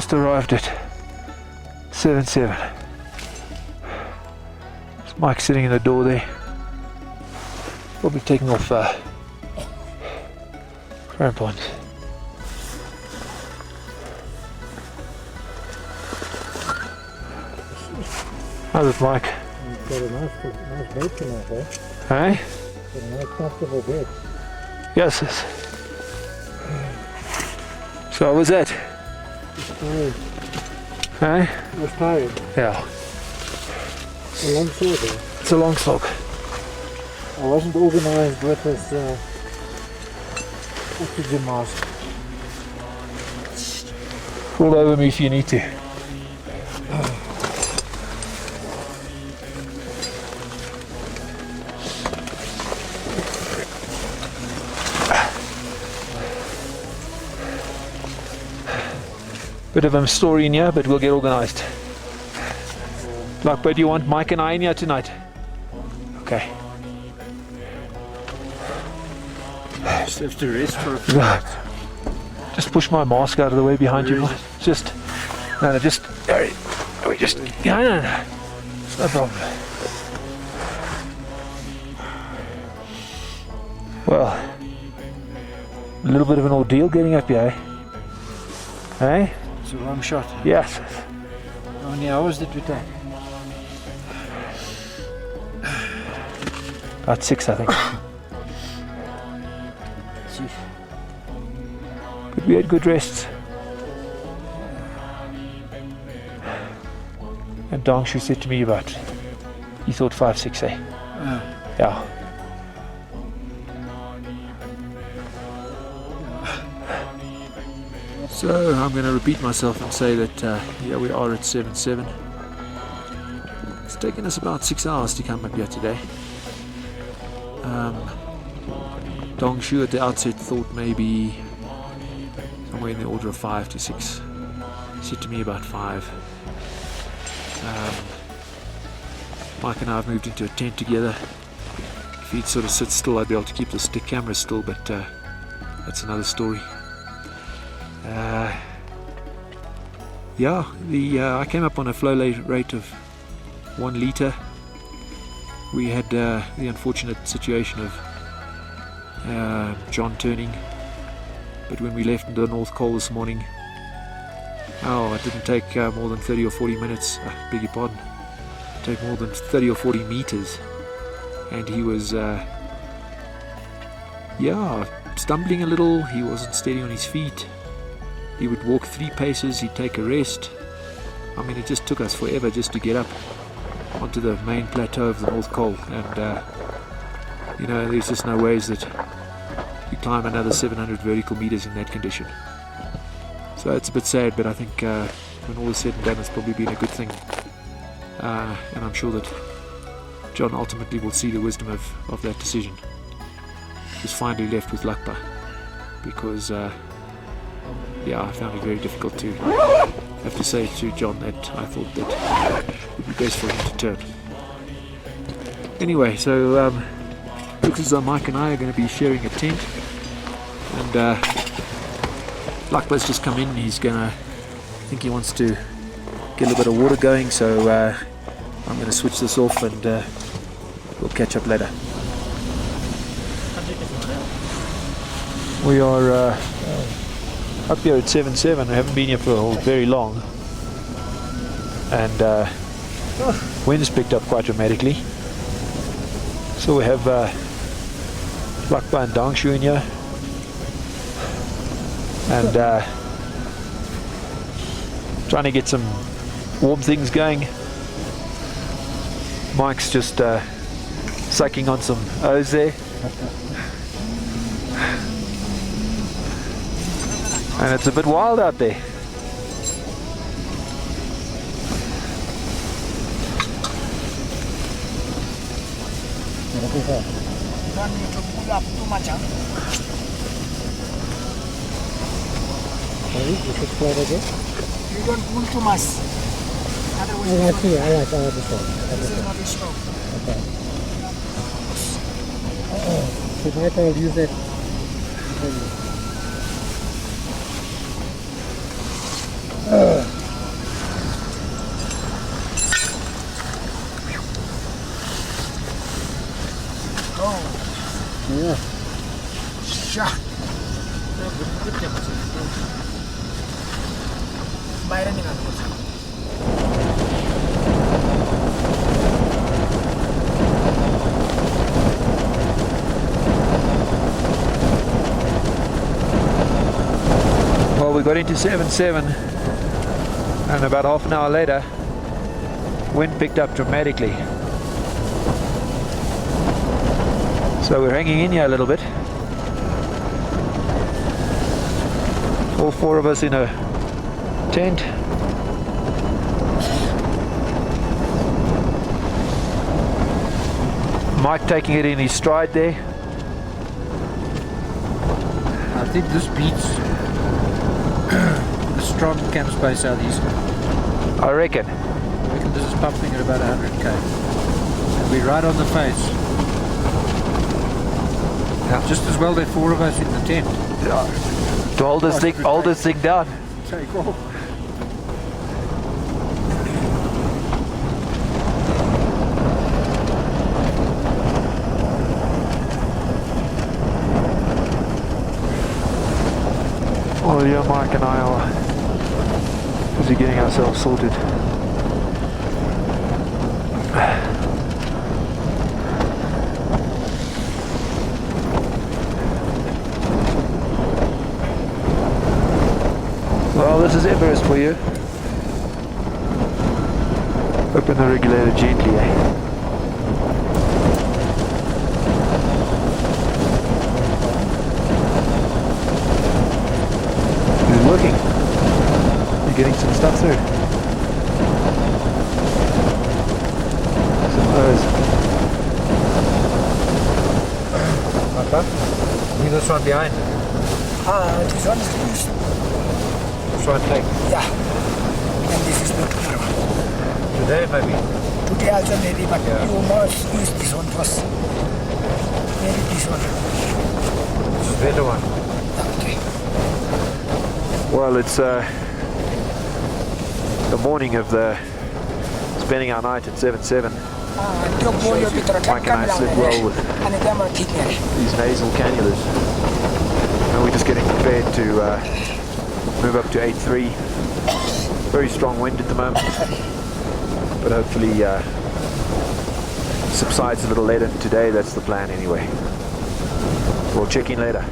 just arrived at 7-7. There's Mike sitting in the door there. Probably taking off crampons. How's it, Mike? You've got a nice bed tonight, eh? Hey? Got a nice comfortable bed. Yes, yes. So how was that? It's tired. Hey? I was tired. Yeah. A long slog, eh? It's a long slog. I wasn't organised with this oxygen mask. Roll over me if you need to. Bit of a story in here, but we'll get organised. Like, but do you want Mike and I in here tonight? Okay. Just have to rest for a few minutes. Just push my mask out of the way behind you. Just, no, just, we just, no. It's no problem. Well, a little bit of an ordeal getting up here, eh? Eh? It's a long shot. Yes. How many hours did we take? About 6, I think. But we had good rests. And Dongshu said to me about, he thought 5, 6, eh? Yeah. So I'm going to repeat myself and say that yeah, we are at 7-7. It's taken us about 6 hours to come up here today. Dongshu at the outset thought maybe somewhere in the order of 5 to 6. He said to me about 5. Mike and I have moved into a tent together. If he'd sort of sit still, I'd be able to keep the stick camera still, but that's another story. Yeah, I came up on a flow rate of 1 litre. We had the unfortunate situation of John turning, but when we left the North Col this morning, it didn't take more than 30 or 40 minutes, beg your pardon, take more than 30 or 40 meters, and he was stumbling a little. He wasn't steady on his feet. He would walk 3 paces, he'd take a rest. I mean, it just took us forever just to get up onto the main plateau of the North Col, and you know, there's just no ways that you climb another 700 vertical meters in that condition. So it's a bit sad, but I think when all is said and done, it's probably been a good thing, and I'm sure that John ultimately will see the wisdom of that decision. Just finally left with Lakpa, because I found it very difficult to have to say to John that I thought that it would be best for him to turn. Anyway, so looks as though Mike and I are going to be sharing a tent, and Lakpa's just come in. He's I think he wants to get a little bit of water going, so I'm going to switch this off, and we'll catch up later. We are up here at 7-7. We haven't been here for very long, and wind's picked up quite dramatically. So we have Lakpa and Dongshu in here, and trying to get some warm things going. Mike's just sucking on some O's there. And it's a bit wild out there. Don't need to pull up too much, huh? Sorry, you should play it again. You don't pull too much. Otherwise, I see, I like this this is not a stroke. Okay. Tonight I'll use that. Oh, Yeah. syah. Bayar ni kan? Well, we got into 7-7, and about half an hour later, wind picked up dramatically. So we're hanging in here a little bit. All four of us in a tent. Mike taking it in his stride there. I think this beats the strong camp space southeast. I reckon. I reckon this is pumping at about 100k. And we're right on the face. Yeah. Just as well there are four of us in the tent. To hold this thing down. Take off. Well, yeah, Mike and I are busy getting ourselves sorted. Well, this is Everest for you. Open the regulator gently, eh? It's working. You're getting some stuff through. Some O's. Leave this one behind. This one is used. This one take. Yeah. And this is not clear one. Today maybe. Today also maybe, but Yeah. you must use this one first. Maybe this one. This is a better one. Okay. Well, it's the morning of spending our night at 7-7. Mike and I slept well with these nasal cannulas. And we're just getting prepared to move up to 8-3. Very strong wind at the moment, but hopefully subsides a little later today. That's the plan anyway. We'll check in later.